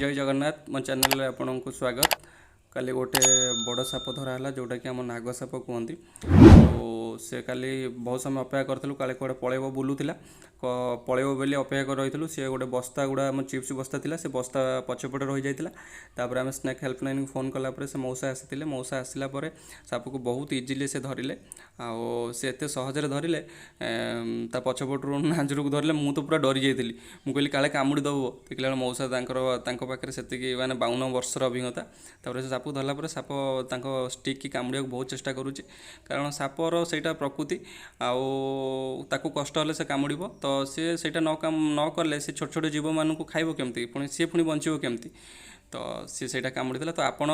जय जगन्नाथ मो चैनल आपन को स्वागत। काली गोटे बड़ साप धराला जोटा कि आम नाग साप कहते। तो से काली बहुत समय अपेक्षा करूँ काले कड़े पलैब बुलूला पलैब बोली अपेक्षा कर रही सी गोटे बस्ता गुड़ा आम चिप्स बस्ता था से बस्ता पछपटे रही जाता। तापर आम स्नेक हेल्पलाइन को फोन कलापर से मौसा आसी मौसा आसला साप को बहुत इजिली से धरिले से एत सहजरे धरिले पछपटू नाजर को धरिले मु तो पूरा डरी जाइली। मुझे कहली काले कामुड़ी दब देखला मौसा पाखे से माने 52 वर्षर अभिज्ञता। तापर से साप धरला साप स्टिक की कामुड़ा बहुत चेष्टा करुच्ची कारण सापर सेटा प्रकृति आउ कष्ट हेल्ले से कामुड़ तो सी न कले से छोट छोट जीव मानू खाइब केमती पुणी सी पुणी बंचब केमती तो सी कामुड़ी तो आपड़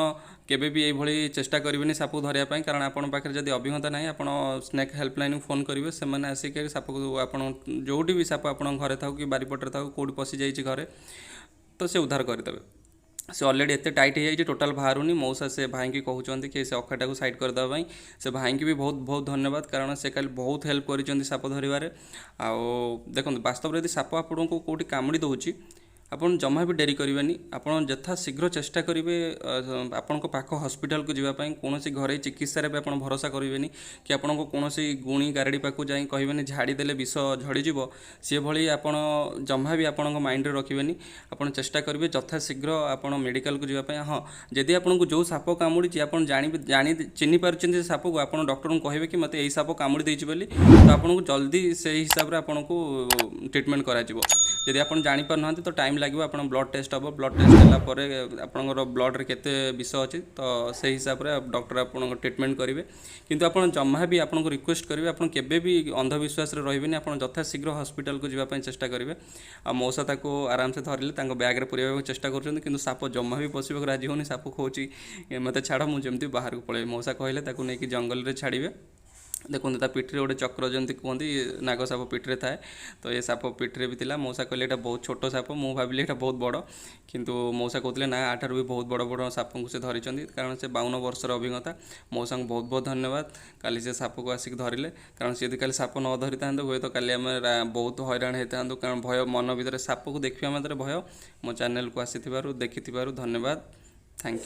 केबे भी यही चेष्टा करेंगे साप को धरने कारण आपन पाखे जब अभिज्ञता ना आप स्नेक हेल्पलाइन को फोन करेंगे से आसिक साप को आप जोटी भी साप आप घरे था कि बारीपटे था कौट पशि जाइए घरे तो से उद्धार करदे। से ऑलरेडी एत टाइट हो जाए टोटाल बाहरुनी मौसा से भाई की कहते कि से अखाटा को साइड करदेवाई से भाई की भी बहुत बहुत धन्यवाद कारण से कल बहुत हेल्प कर साप धरवे। आउ देखो वास्तव यदि साप आपन को कौटी कामुड़ी दौर आपन जमा भी डेरी करेंगे आपन यथा शीघ्र चेष्टा करेंगे आपण पाख हॉस्पिटल को जावाई कौन घरे चिकित्सा आप भरोसा करेंगे कि आपन को कौन गुणी गारड़ी पाक जाए कहबे झाड़ी देले विष झड़ीज सी भाई आप जमा भी आपण माइंड रखें आप चेष्टा करेंगे यथा शीघ्र आप मेडिकल को जावाई। हाँ जदि आपको जो साप कामुड़ी आप जानी चिन्ह पार्टी साप को आप डॉक्टर को कहे कि मत यही साप कामुड़ी देती बोली तो आपको जल्दी से हिसाब से आपन को ट्रिटमेंट करा आप जापर ना तो टाइम लगे आप ब्लड टेस्ट हम ब्लड टेस्ट है आपंकर ब्लड रे केते विष अच्छी तो से हिसाब से डॉक्टर आप ट्रिटमेंट करेंगे किंतु आप जमा भी आपको रिक्वेस्ट करेंगे आप केबे भी अंधविश्वास रही आप यथा शीघ्र हॉस्पिटल को जावाई चेष्टा करेंगे। आ मौसा ताको आराम से धरले बैग में पुरवा चेष्टा कर साप जमा भी पशा राजी होनी साप खोची मत छाड़ मुझे बाहर को पलैबी मौसा कहले नहीं जंगल में छाड़े। देखो पिठरे गोटे चक्र जमी कहते नाग साप पिठरे थाए तो ये साप पिठरे भी थिला मौसा कहले ये बहुत छोट साप मु भाविली ये बहुत बड़ किंतु मौसा कहते ना आठार भी बहुत बड़ बड़ साप को से धरी कारण से 52 वर्षर अभिज्ञता मौसा को बहुत बहुत धन्यवाद। काली से साप को आसिक धरिले कारण सी यदि काली साप न धरी था हुए तो काली आम बहुत हैरान होता कारण भय मन भर साप को देखा मात्र भय। मो चैनल को आसी देखि धन्यवाद। Thank you.